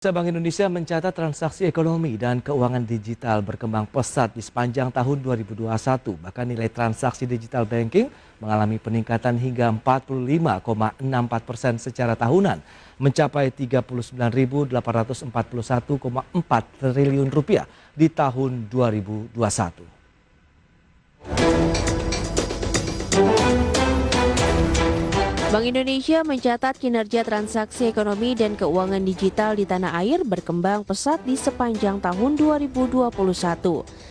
Bank Indonesia mencatat transaksi ekonomi dan keuangan digital berkembang pesat di sepanjang tahun 2021. Bahkan nilai transaksi digital banking mengalami peningkatan hingga 45,64% secara tahunan, mencapai 39.841,4 triliun rupiah di tahun 2021. Bank Indonesia mencatat kinerja transaksi ekonomi dan keuangan digital di tanah air berkembang pesat di sepanjang tahun 2021.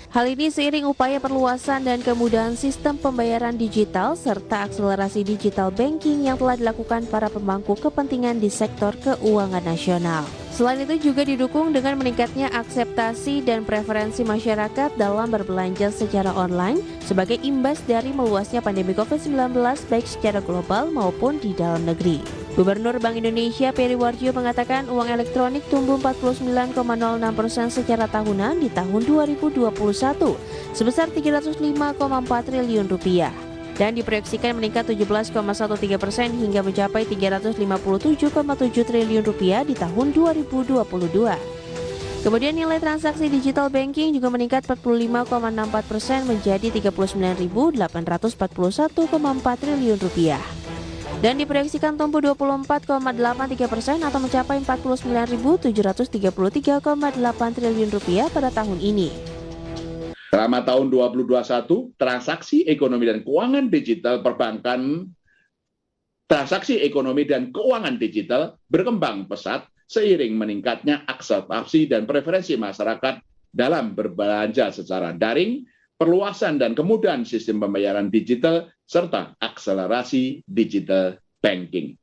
Hal ini seiring upaya perluasan dan kemudahan sistem pembayaran digital serta akselerasi digital banking yang telah dilakukan para pemangku kepentingan di sektor keuangan nasional. Selain itu juga didukung dengan meningkatnya akseptasi dan preferensi masyarakat dalam berbelanja secara online sebagai imbas dari meluasnya pandemi COVID-19 baik secara global maupun di dalam negeri. Gubernur Bank Indonesia Peri Warjio mengatakan uang elektronik tumbuh 49,06% secara tahunan di tahun 2021 sebesar 305,4 triliun rupiah. Dan diproyeksikan meningkat 17,13% hingga mencapai 357,7 triliun rupiah di tahun 2022. Kemudian nilai transaksi digital banking juga meningkat 45,64% menjadi 39.841,4 triliun rupiah. Dan diproyeksikan tumbuh 24,83% atau mencapai 49.733,8 triliun rupiah pada tahun ini. Selama tahun 2021, transaksi ekonomi dan keuangan digital perbankan, transaksi ekonomi dan keuangan digital berkembang pesat seiring meningkatnya akseptasi dan preferensi masyarakat dalam berbelanja secara daring, perluasan dan kemudahan sistem pembayaran digital, serta akselerasi digital banking.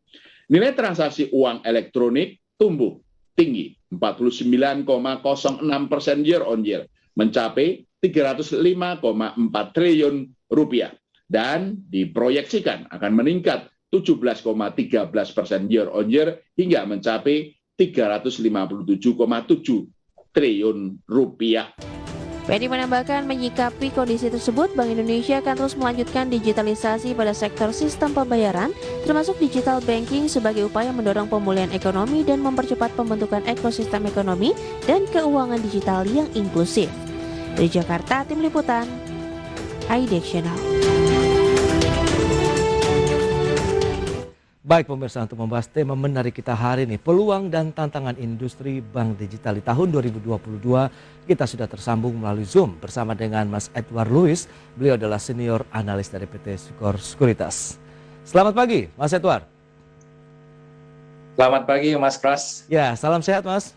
Nilai transaksi uang elektronik tumbuh tinggi 49,06% year on year, mencapai 305,4 triliun rupiah dan diproyeksikan akan meningkat 17,13% year on year hingga mencapai 357,7 triliun rupiah. Peri menambahkan menyikapi kondisi tersebut, Bank Indonesia akan terus melanjutkan digitalisasi pada sektor sistem pembayaran, termasuk digital banking sebagai upaya mendorong pemulihan ekonomi dan mempercepat pembentukan ekosistem ekonomi dan keuangan digital yang inklusif. Dari Jakarta, Tim Liputan, iDictional. Baik pemirsa, untuk membahas tema menarik kita hari ini, peluang dan tantangan industri bank digital di tahun 2022, kita sudah tersambung melalui Zoom bersama dengan Mas Edward Lewis. Beliau adalah senior analis dari PT Sukor Sekuritas. Selamat pagi, Mas Edward. Selamat pagi, Mas Pras. Ya, salam sehat, Mas.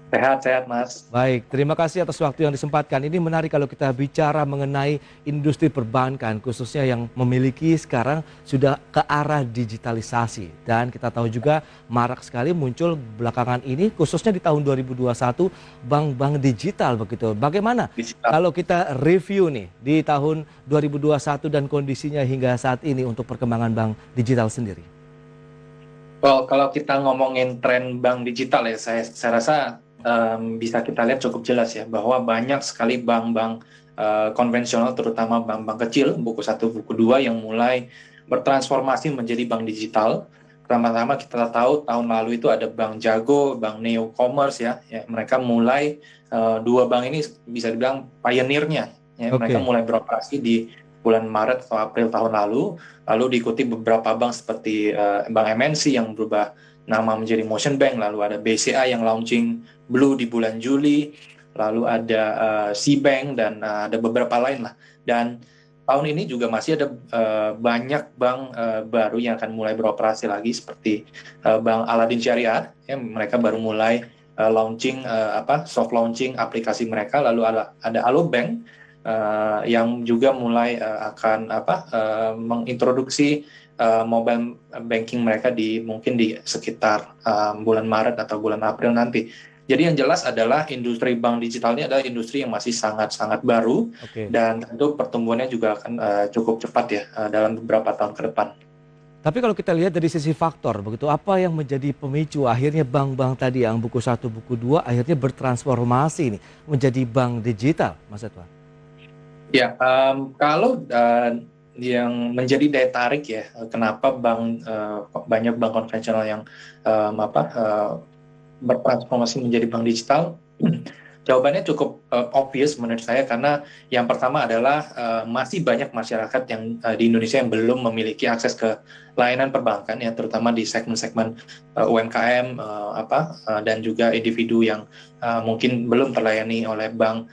Sehat, Mas. Baik, terima kasih atas waktu yang disempatkan. Ini menarik kalau kita bicara mengenai industri perbankan, khususnya yang memiliki sekarang sudah ke arah digitalisasi. Dan kita tahu juga marak sekali muncul belakangan ini, khususnya di tahun 2021, bank-bank digital begitu. Bagaimana kalau kita review nih di tahun 2021 dan kondisinya hingga saat ini untuk perkembangan bank digital sendiri? Well, kalau kita ngomongin tren bank digital ya, saya rasa bisa kita lihat cukup jelas ya bahwa banyak sekali bank-bank konvensional, terutama bank-bank kecil, buku 1, buku 2 yang mulai bertransformasi menjadi bank digital. Pertama-tama kita tahu tahun lalu itu ada Bank Jago, Bank Neo Commerce ya mereka mulai dua bank ini bisa dibilang pioneer-nya ya. Mereka mulai beroperasi di bulan Maret atau April tahun lalu diikuti beberapa bank seperti Bank MNC yang berubah nama menjadi Motion Bank, lalu ada BCA yang launching Blue di bulan Juli, lalu ada C-Bank dan ada beberapa lain lah. Dan tahun ini juga masih ada banyak bank baru yang akan mulai beroperasi lagi seperti Bank Aladin Syariah, ya, mereka baru mulai launching soft launching aplikasi mereka, lalu ada Alobank yang juga mulai akan mengintroduksi mobile banking mereka mungkin di sekitar bulan Maret atau bulan April nanti. Jadi yang jelas adalah industri bank digital ini adalah industri yang masih sangat baru dan tentu pertumbuhannya juga akan cukup cepat ya dalam beberapa tahun ke depan. Tapi kalau kita lihat dari sisi faktor begitu, apa yang menjadi pemicu akhirnya bank-bank tadi yang buku 1, buku 2 akhirnya bertransformasi ini menjadi bank digital, Mas Edward? Ya, kalau menjadi daya tarik ya, kenapa banyak bank konvensional yang bertransformasi menjadi bank digital? Jawabannya cukup obvious menurut saya, karena yang pertama adalah masih banyak masyarakat yang di Indonesia yang belum memiliki akses ke layanan perbankan ya, terutama di segmen-segmen UMKM dan juga individu yang mungkin belum terlayani oleh bank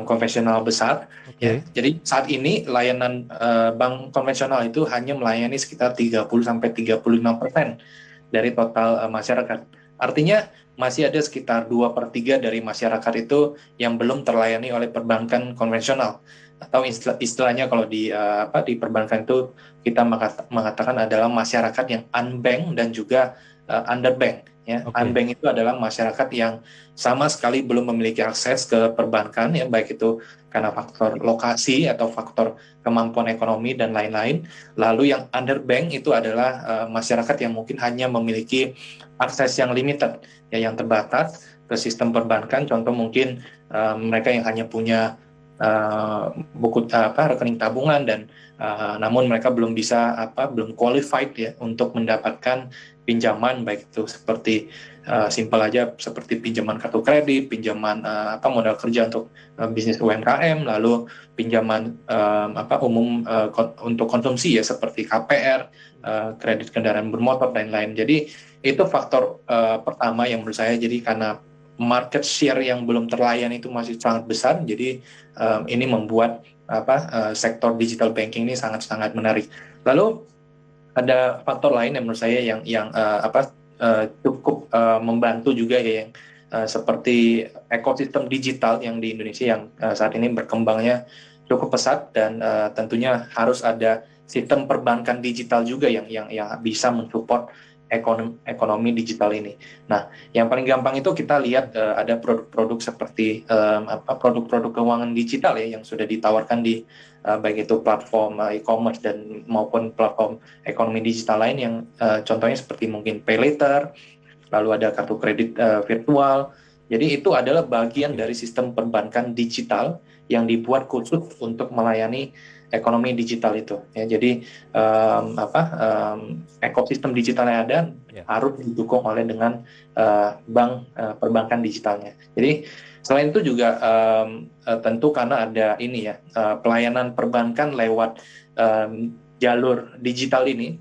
konvensional besar. Oke. Ya. Jadi saat ini layanan bank konvensional itu hanya melayani sekitar 30-35% dari total masyarakat. Artinya masih ada sekitar 2/3 dari masyarakat itu yang belum terlayani oleh perbankan konvensional, atau istilahnya kalau di perbankan itu kita mengatakan adalah masyarakat yang unbanked dan juga underbanked. Ya. Oke. Unbanked itu adalah masyarakat yang sama sekali belum memiliki akses ke perbankan, ya, baik itu karena faktor lokasi atau faktor kemampuan ekonomi dan lain-lain. Lalu yang underbanked itu adalah masyarakat yang mungkin hanya memiliki akses yang limited, ya, yang terbatas ke sistem perbankan. Contoh mungkin mereka yang hanya punya rekening tabungan dan namun mereka belum qualified ya untuk mendapatkan pinjaman, baik itu seperti simpel aja seperti pinjaman kartu kredit, pinjaman modal kerja untuk bisnis UMKM, lalu pinjaman umum untuk konsumsi ya seperti KPR, kredit kendaraan bermotor dan lain-lain. Jadi itu faktor pertama yang menurut saya, jadi karena market share yang belum terlayani itu masih sangat besar, jadi ini membuat sektor digital banking ini sangat-sangat menarik. Lalu ada faktor lain yang menurut saya yang cukup membantu juga ya, yang seperti ekosistem digital yang di Indonesia yang saat ini berkembangnya cukup pesat, dan tentunya harus ada sistem perbankan digital juga yang bisa mensupport ekonomi digital ini. Nah, yang paling gampang itu kita lihat ada produk-produk seperti produk-produk keuangan digital ya yang sudah ditawarkan di baik itu platform e-commerce dan maupun platform ekonomi digital lain yang contohnya seperti mungkin PayLater, lalu ada kartu kredit virtual. Jadi itu adalah bagian dari sistem perbankan digital yang dibuat khusus untuk melayani ekonomi digital itu. Ya, jadi ekosistem digital yang ada harus didukung oleh dengan bank perbankan digitalnya. Jadi selain itu juga tentu karena ada ini ya pelayanan perbankan lewat jalur digital ini,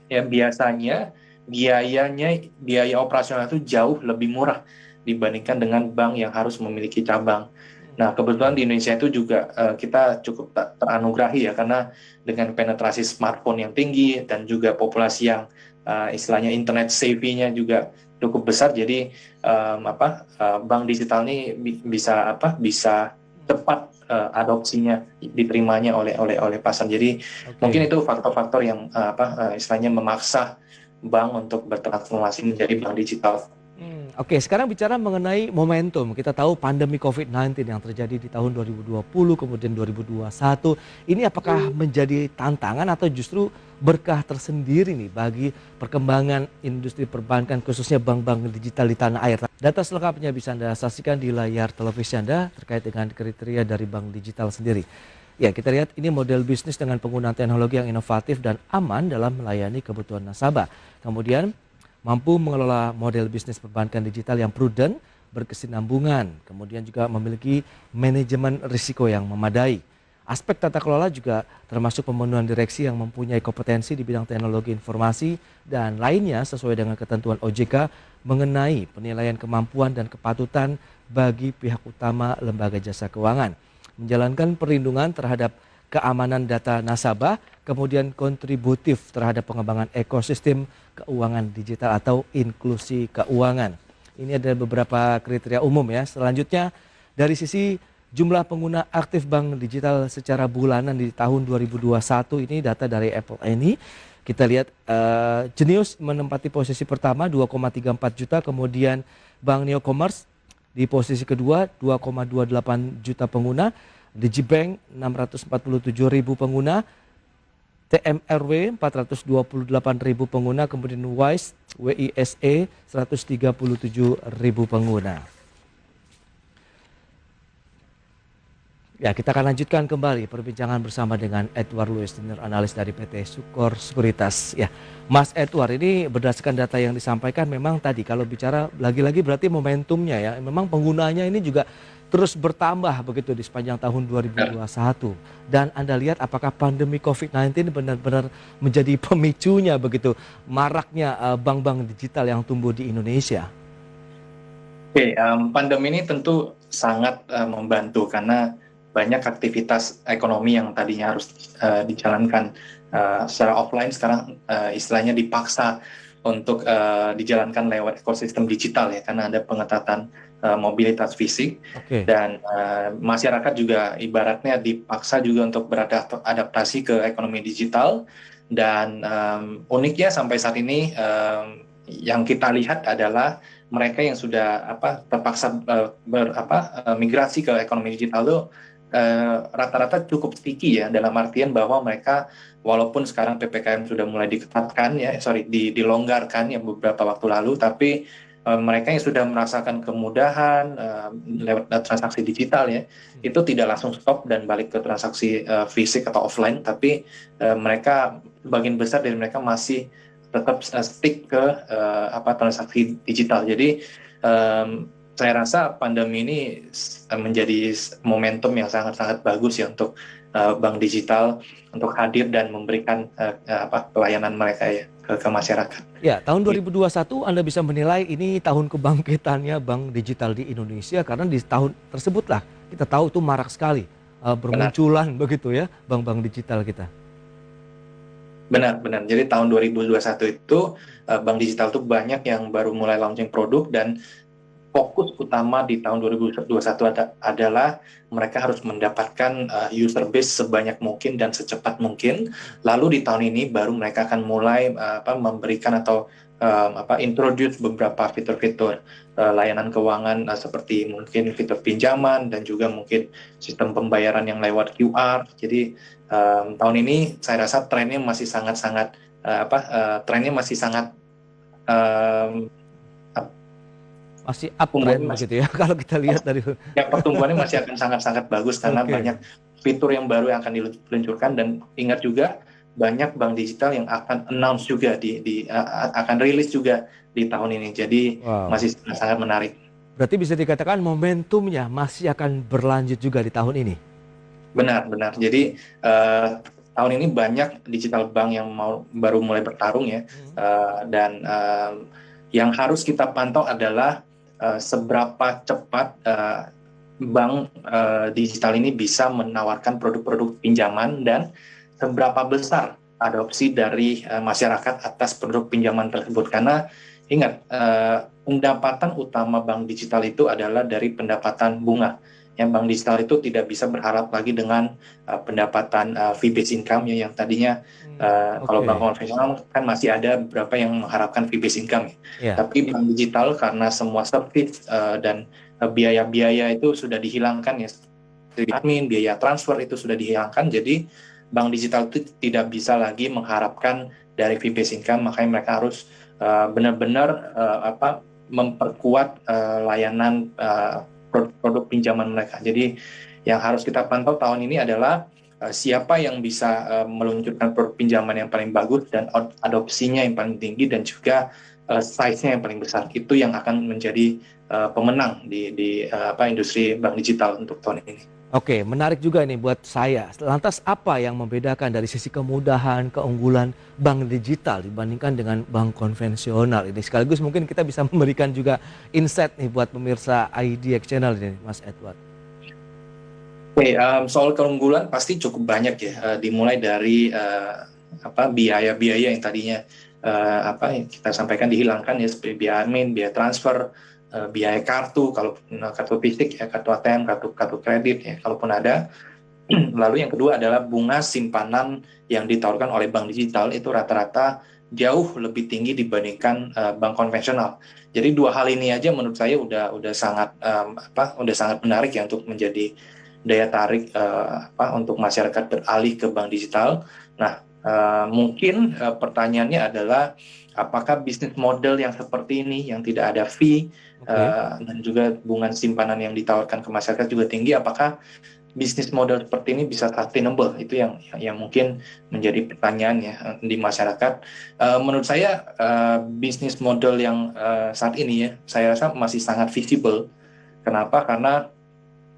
ya biasanya biaya operasional itu jauh lebih murah dibandingkan dengan bank yang harus memiliki cabang. Nah, kebetulan di Indonesia itu juga kita cukup teranugerahi ya, karena dengan penetrasi smartphone yang tinggi dan juga populasi yang istilahnya internet savvy-nya juga cukup besar. Jadi bank digital ini bisa cepat adopsinya, diterimanya oleh pasar. Jadi mungkin itu faktor-faktor yang istilahnya memaksa bank untuk bertransformasi menjadi bank digital. Oke, sekarang bicara mengenai momentum. Kita tahu pandemi COVID-19 yang terjadi di tahun 2020, kemudian 2021. Ini apakah menjadi tantangan atau justru berkah tersendiri nih bagi perkembangan industri perbankan, khususnya bank-bank digital di tanah air? Data selengkapnya bisa Anda saksikan di layar televisi Anda terkait dengan kriteria dari bank digital sendiri. Ya, kita lihat ini model bisnis dengan penggunaan teknologi yang inovatif dan aman dalam melayani kebutuhan nasabah. Kemudian mampu mengelola model bisnis perbankan digital yang prudent, berkesinambungan, kemudian juga memiliki manajemen risiko yang memadai. Aspek tata kelola juga termasuk pemenuhan direksi yang mempunyai kompetensi di bidang teknologi informasi dan lainnya sesuai dengan ketentuan OJK mengenai penilaian kemampuan dan kepatutan bagi pihak utama lembaga jasa keuangan. Menjalankan perlindungan terhadap keamanan data nasabah, kemudian kontributif terhadap pengembangan ekosistem keuangan digital atau inklusi keuangan. Ini ada beberapa kriteria umum ya. Selanjutnya dari sisi jumlah pengguna aktif bank digital secara bulanan di tahun 2021 ini data dari Apple ini. Kita lihat Genius menempati posisi pertama 2,34 juta, kemudian Bank Neocommerce di posisi kedua 2,28 juta pengguna, Digibank 647.000 pengguna, TMRW 428.000 pengguna, kemudian WISE 137.000 pengguna. Ya, kita akan lanjutkan kembali perbincangan bersama dengan Edward Lewis, senior analis dari PT Sukor Sekuritas. Ya, Mas Edward, ini berdasarkan data yang disampaikan memang tadi kalau bicara lagi-lagi berarti momentumnya ya, memang penggunanya ini juga terus bertambah begitu di sepanjang tahun 2021. Dan Anda lihat apakah pandemi COVID-19 benar-benar menjadi pemicunya begitu maraknya bank-bank digital yang tumbuh di Indonesia? Oke, pandemi ini tentu sangat membantu karena banyak aktivitas ekonomi yang tadinya harus dijalankan secara offline sekarang istilahnya dipaksa untuk dijalankan lewat ekosistem digital ya, karena ada pengetatan mobilitas fisik. Oke. Dan masyarakat juga ibaratnya dipaksa juga untuk beradaptasi ke ekonomi digital. Dan uniknya sampai saat ini yang kita lihat adalah mereka yang sudah terpaksa migrasi ke ekonomi digital itu rata-rata cukup sticky ya, dalam artian bahwa mereka walaupun sekarang PPKM sudah mulai diketatkan ya, dilonggarkan ya beberapa waktu lalu, tapi mereka yang sudah merasakan kemudahan lewat transaksi digital ya, itu tidak langsung stop dan balik ke transaksi fisik atau offline, tapi mereka sebagian besar dari mereka masih tetap stick ke transaksi digital. Jadi saya rasa pandemi ini menjadi momentum yang sangat-sangat bagus ya untuk bank digital untuk hadir dan memberikan pelayanan mereka ya ke masyarakat. Ya, tahun 2021 Anda bisa menilai ini tahun kebangkitannya bank digital di Indonesia karena di tahun tersebutlah kita tahu itu marak sekali bermunculan begitu ya bank-bank digital kita. Benar. Jadi tahun 2021 itu bank digital itu banyak yang baru mulai launching produk, dan fokus utama di tahun 2021 adalah mereka harus mendapatkan user base sebanyak mungkin dan secepat mungkin. Lalu di tahun ini baru mereka akan mulai memberikan atau introduce beberapa fitur-fitur layanan keuangan seperti mungkin fitur pinjaman dan juga mungkin sistem pembayaran yang lewat QR. Jadi tahun ini saya rasa trennya masih sangat-sangat masih uptrend begitu ya kalau kita lihat dari pertumbuhannya masih akan sangat-sangat bagus karena banyak fitur yang baru yang akan diluncurkan. Dan ingat juga banyak bank digital yang akan announce juga akan rilis juga di tahun ini. Jadi masih sangat menarik. Berarti bisa dikatakan momentumnya masih akan berlanjut juga di tahun ini. Benar. Jadi tahun ini banyak digital bank yang baru mulai bertarung ya. Dan yang harus kita pantau adalah seberapa cepat bank digital ini bisa menawarkan produk-produk pinjaman dan seberapa besar adopsi dari masyarakat atas produk pinjaman tersebut. Karena ingat, pendapatan utama bank digital itu adalah dari pendapatan bunga. Yang bank digital itu tidak bisa berharap lagi dengan pendapatan fee-based income ya, yang tadinya kalau bank konvensional kan masih ada beberapa yang mengharapkan fee-based income. Tapi bank digital karena semua service dan biaya-biaya itu sudah dihilangkan ya, admin, biaya transfer itu sudah dihilangkan. Jadi bank digital itu tidak bisa lagi mengharapkan dari fee-based income, makanya mereka harus benar-benar memperkuat layanan produk pinjaman mereka. Jadi yang harus kita pantau tahun ini adalah siapa yang bisa meluncurkan produk pinjaman yang paling bagus dan adopsinya yang paling tinggi dan juga size-nya yang paling besar. Itu yang akan menjadi pemenang di industri bank digital untuk tahun ini. Oke, menarik juga nih buat saya. Lantas apa yang membedakan dari sisi kemudahan, keunggulan bank digital dibandingkan dengan bank konvensional ini? Sekaligus mungkin kita bisa memberikan juga insight nih buat pemirsa IDX Channel ini, Mas Edward. Oke, soal keunggulan pasti cukup banyak ya. Dimulai dari biaya-biaya yang tadinya kita sampaikan dihilangkan ya, seperti biaya admin, biaya transfer, biaya kartu, kalau kartu fisik ya, kartu ATM, kartu kredit ya, kalaupun ada. Lalu yang kedua adalah bunga simpanan yang ditawarkan oleh bank digital itu rata-rata jauh lebih tinggi dibandingkan bank konvensional. Jadi dua hal ini aja menurut saya udah sangat menarik ya untuk menjadi daya tarik untuk masyarakat beralih ke bank digital. Nah, mungkin pertanyaannya adalah apakah bisnis model yang seperti ini yang tidak ada fee dan juga bunga simpanan yang ditawarkan ke masyarakat juga tinggi, apakah bisnis model seperti ini bisa sustainable? Itu yang mungkin menjadi pertanyaan ya di masyarakat. Menurut saya bisnis model yang saat ini ya, saya rasa masih sangat visible. Kenapa? Karena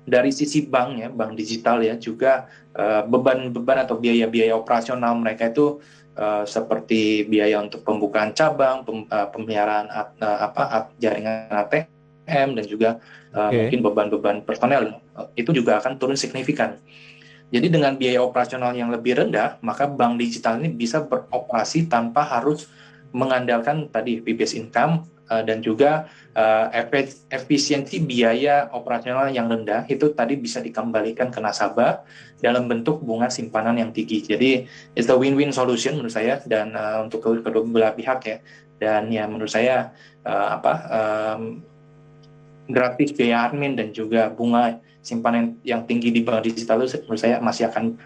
dari sisi bank ya, bank digital ya, juga beban-beban atau biaya-biaya operasional mereka itu seperti biaya untuk pembukaan cabang, pemeliharaan jaringan ATM, dan juga mungkin beban-beban personel itu juga akan turun signifikan. Jadi dengan biaya operasional yang lebih rendah, maka bank digital ini bisa beroperasi tanpa harus mengandalkan tadi fee-based income dan juga efisiensi biaya operasional yang rendah itu tadi bisa dikembalikan ke nasabah dalam bentuk bunga simpanan yang tinggi. Jadi it's a win-win solution menurut saya, dan untuk kedua belah pihak ya. Dan ya menurut saya gratis biaya admin dan juga bunga simpanan yang tinggi di bank digital itu menurut saya masih akan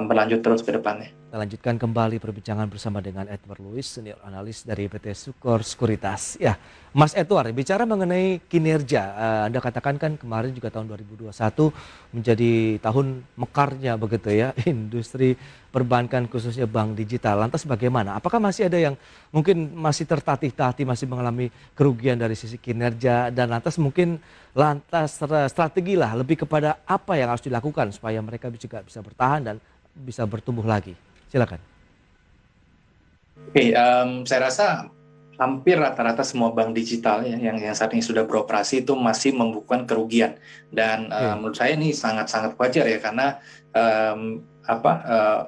berlanjut terus ke depannya. Kita lanjutkan kembali perbincangan bersama dengan Edward Lewis, senior analis dari PT Sukor Sekuritas. Ya, Mas Edward, bicara mengenai kinerja, Anda katakan kan kemarin juga tahun 2021 menjadi tahun mekarnya begitu ya, industri perbankan khususnya bank digital. Lantas bagaimana? Apakah masih ada yang mungkin masih tertatih-tatih, masih mengalami kerugian dari sisi kinerja, dan lantas strategi lah lebih kepada apa yang harus dilakukan supaya mereka juga bisa bertahan dan bisa bertumbuh lagi? Silakan. Oke, saya rasa hampir rata-rata semua bank digital ya, yang saat ini sudah beroperasi itu masih membukukan kerugian, dan menurut saya ini sangat-sangat wajar ya, karena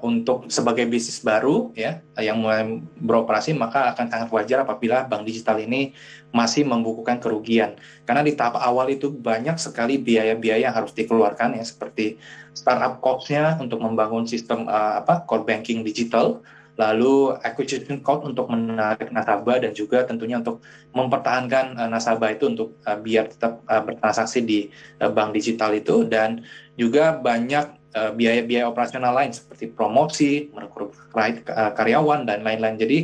untuk sebagai bisnis baru ya yang mulai beroperasi, maka akan sangat wajar apabila bank digital ini masih membukukan kerugian, karena di tahap awal itu banyak sekali biaya-biaya yang harus dikeluarkan ya, seperti startup cost-nya untuk membangun sistem core banking digital, lalu acquisition cost untuk menarik nasabah, dan juga tentunya untuk mempertahankan nasabah itu untuk biar tetap bertransaksi di bank digital itu, dan juga banyak biaya-biaya operasional lain seperti promosi, merekrut karyawan, dan lain-lain. Jadi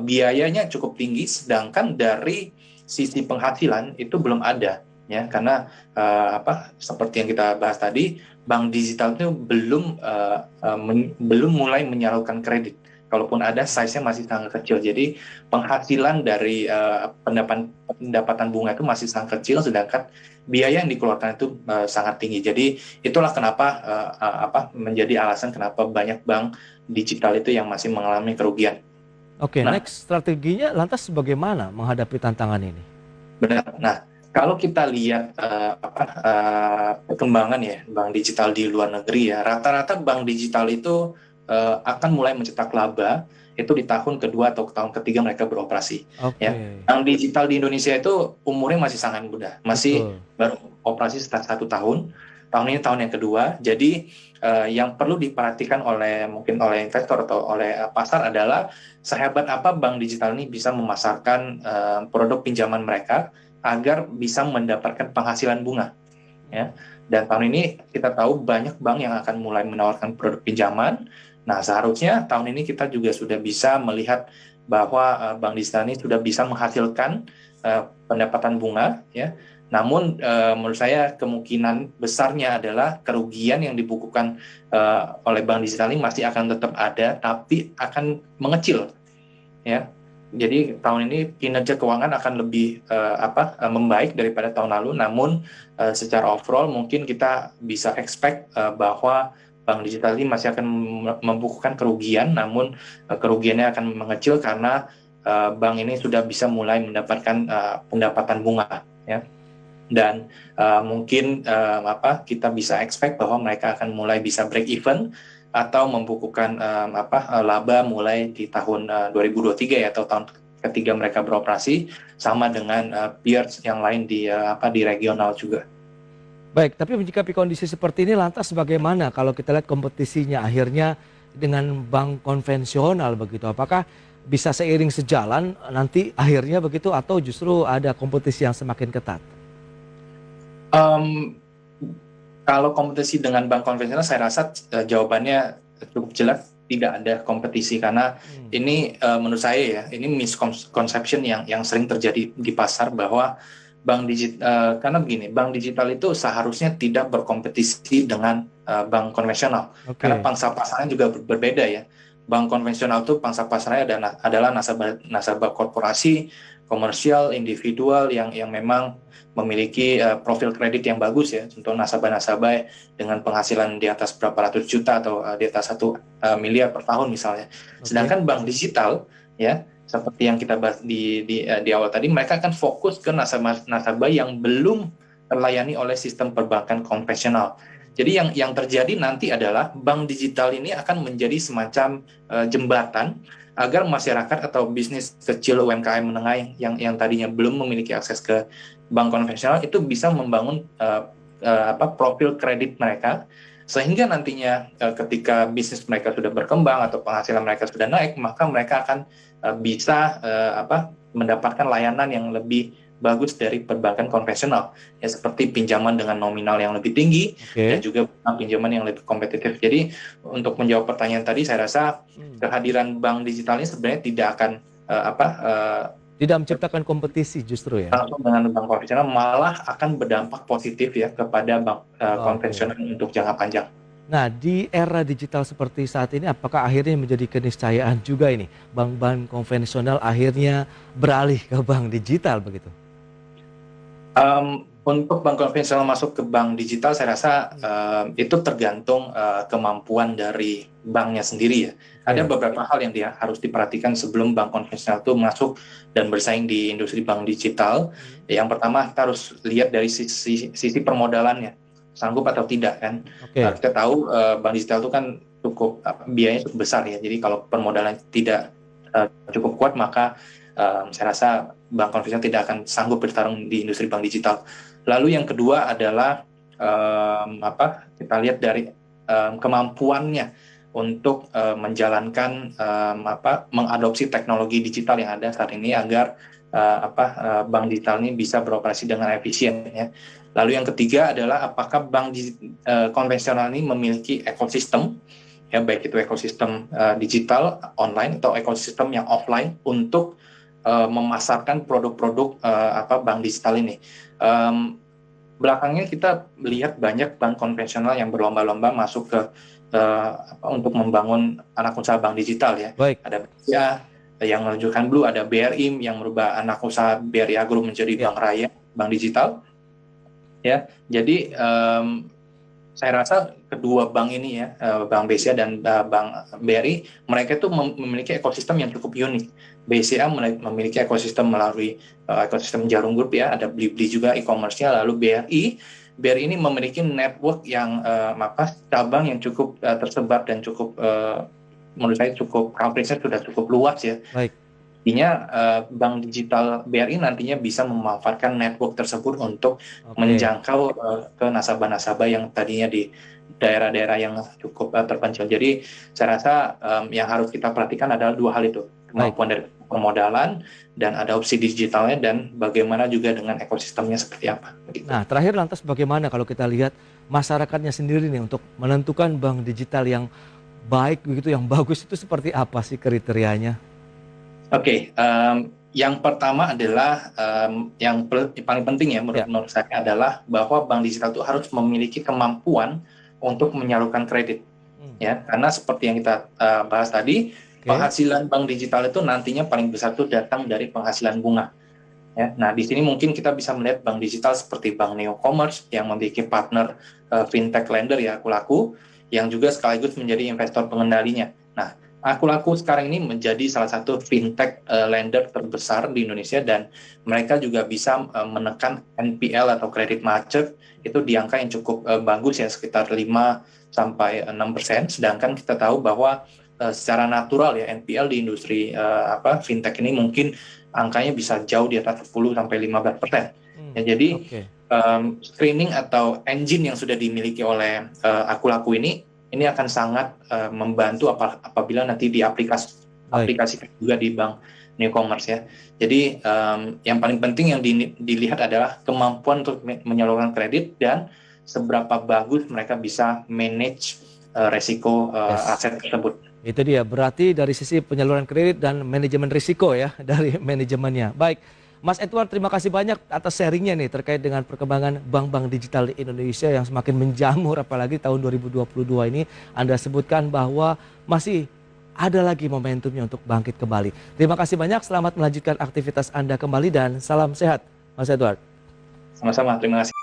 biayanya cukup tinggi, sedangkan dari sisi penghasilan itu belum ada ya, karena seperti yang kita bahas tadi, bank digital itu belum mulai menyalurkan kredit. Kalaupun ada, size-nya masih sangat kecil. Jadi penghasilan dari pendapatan bunga itu masih sangat kecil, sedangkan biaya yang dikeluarkan itu sangat tinggi. Jadi itulah kenapa menjadi alasan kenapa banyak bank digital itu yang masih mengalami kerugian. Oke, next strateginya lantas bagaimana menghadapi tantangan ini? Benar. Nah, kalau kita lihat perkembangan ya bank digital di luar negeri ya, rata-rata bank digital itu akan mulai mencetak laba itu di tahun kedua atau tahun ketiga mereka beroperasi. Ya, bank digital di Indonesia itu umurnya masih sangat muda, masih baru operasi sekitar 1 tahun. Tahun ini tahun yang kedua. Jadi yang perlu diperhatikan mungkin oleh investor atau oleh pasar adalah sehebat apa bank digital ini bisa memasarkan produk pinjaman mereka agar bisa mendapatkan penghasilan bunga. Ya. Dan tahun ini kita tahu banyak bank yang akan mulai menawarkan produk pinjaman. Nah, seharusnya tahun ini kita juga sudah bisa melihat bahwa bank digital ini sudah bisa menghasilkan pendapatan bunga, ya. Namun menurut saya kemungkinan besarnya adalah kerugian yang dibukukan oleh bank digital ini masih akan tetap ada, tapi akan mengecil, ya. Jadi tahun ini kinerja keuangan akan lebih membaik daripada tahun lalu. Namun secara overall mungkin kita bisa expect bahwa bank digital ini masih akan membukukan kerugian, namun kerugiannya akan mengecil karena bank ini sudah bisa mulai mendapatkan pendapatan bunga, ya. Dan mungkin kita bisa expect bahwa mereka akan mulai bisa break even atau membukukan laba mulai di tahun 2023 ya, atau tahun ketiga mereka beroperasi, sama dengan peers yang lain di regional juga. Baik, tapi menyikapi kondisi seperti ini lantas bagaimana kalau kita lihat kompetisinya akhirnya dengan bank konvensional begitu? Apakah bisa seiring sejalan nanti akhirnya begitu, atau justru ada kompetisi yang semakin ketat? Kalau kompetisi dengan bank konvensional, saya rasa jawabannya cukup jelas, tidak ada kompetisi, karena ini menurut saya ya, ini misconception yang sering terjadi di pasar, bahwa karena begini, bank digital itu seharusnya tidak berkompetisi dengan bank konvensional. Karena pangsa pasarnya juga berbeda ya. Bank konvensional itu pangsa pasarnya adalah nasabah korporasi, komersial, individual yang memang memiliki profil kredit yang bagus ya, untuk nasabah-nasabah dengan penghasilan di atas berapa ratus juta atau di atas 1 miliar per tahun misalnya. Sedangkan bank digital ya, seperti yang kita bahas di awal tadi, mereka akan fokus ke nasabah yang belum terlayani oleh sistem perbankan konvensional. Jadi yang terjadi nanti adalah bank digital ini akan menjadi semacam jembatan agar masyarakat atau bisnis kecil UMKM menengah yang tadinya belum memiliki akses ke bank konvensional itu bisa membangun profil kredit mereka, sehingga nantinya ketika bisnis mereka sudah berkembang atau penghasilan mereka sudah naik, maka mereka akan bisa mendapatkan layanan yang lebih bagus dari perbankan konvensional ya, seperti pinjaman dengan nominal yang lebih tinggi dan juga pinjaman yang lebih kompetitif. Jadi untuk menjawab pertanyaan tadi, saya rasa kehadiran bank digital ini sebenarnya tidak akan tidak menciptakan kompetisi justru ya. Langsung dengan bank konvensional, malah akan berdampak positif ya kepada bank konvensional untuk jangka panjang. Nah, di era digital seperti saat ini, apakah akhirnya menjadi keniscayaan juga ini bank-bank konvensional akhirnya beralih ke bank digital begitu? Untuk bank konvensional masuk ke bank digital, saya rasa itu tergantung kemampuan dari banknya sendiri ya. Ada beberapa hal yang harus diperhatikan sebelum bank konvensional itu masuk dan bersaing di industri bank digital. Yang pertama, kita harus lihat dari sisi permodalannya, sanggup atau tidak kan. Kita tahu bank digital itu kan cukup biayanya cukup besar ya. Jadi kalau permodalan tidak cukup kuat, maka saya rasa bank konvensional tidak akan sanggup bertarung di industri bank digital. Lalu yang kedua adalah kita lihat dari kemampuannya untuk menjalankan mengadopsi teknologi digital yang ada saat ini agar bank digital ini bisa beroperasi dengan efisien ya. Lalu yang ketiga adalah apakah bank konvensional ini memiliki ekosistem ya, baik itu ekosistem digital online atau ekosistem yang offline untuk memasarkan produk-produk bank digital ini. Belakangnya kita lihat banyak bank konvensional yang berlomba-lomba masuk ke untuk membangun anak usaha bank digital ya. Ada BCA yang menunjukkan Blue, ada BRI yang merubah anak usaha BRI Agro menjadi bank raya, bank digital. Ya, jadi saya rasa kedua bank ini ya, Bank BCA dan Bank BRI, mereka itu memiliki ekosistem yang cukup unik. BCA memiliki ekosistem melalui ekosistem Jarum Group ya, ada Blibli juga e-commerce-nya. Lalu BRI ini memiliki network yang cabang yang cukup tersebar dan cukup menurut saya cukup coverage-nya sudah cukup luas ya. Artinya bank digital BRI nantinya bisa memanfaatkan network tersebut untuk menjangkau ke nasabah-nasabah yang tadinya di daerah-daerah yang cukup terpencil. Jadi saya rasa yang harus kita perhatikan adalah dua hal itu, kemampuan dari permodalan dan adopsi digitalnya, dan bagaimana juga dengan ekosistemnya seperti apa. Nah, terakhir lantas bagaimana kalau kita lihat masyarakatnya sendiri nih untuk menentukan bank digital yang baik begitu, yang bagus itu seperti apa sih kriterianya? Yang pertama adalah yang paling penting ya menurut saya adalah bahwa bank digital itu harus memiliki kemampuan untuk menyalurkan kredit. Ya, karena seperti yang kita bahas tadi, penghasilan bank digital itu nantinya paling besar itu datang dari penghasilan bunga. Ya, nah di sini mungkin kita bisa melihat bank digital seperti Bank Neo Commerce yang memiliki partner fintech lender ya, Akulaku, yang juga sekaligus menjadi investor pengendalinya. Nah, Akulaku sekarang ini menjadi salah satu fintech lender terbesar di Indonesia, dan mereka juga bisa menekan NPL atau kredit macet itu di angka yang cukup bagus ya, sekitar 5-6%. Sedangkan kita tahu bahwa secara natural ya NPL di industri fintech ini mungkin angkanya bisa jauh di atas 10-15%. Ya, jadi screening atau engine yang sudah dimiliki oleh Akulaku ini akan sangat membantu apabila nanti diaplikasikan juga di Bank Neo Commerce ya. Jadi yang paling penting yang dilihat adalah kemampuan untuk menyalurkan kredit dan seberapa bagus mereka bisa manage resiko aset tersebut. Itu dia, berarti dari sisi penyaluran kredit dan manajemen risiko ya, dari manajemennya. Baik, Mas Edward, terima kasih banyak atas sharingnya nih terkait dengan perkembangan bank-bank digital di Indonesia yang semakin menjamur, apalagi tahun 2022 ini Anda sebutkan bahwa masih ada lagi momentumnya untuk bangkit kembali. Terima kasih banyak, selamat melanjutkan aktivitas Anda kembali dan salam sehat Mas Edward. Sama-sama, terima kasih.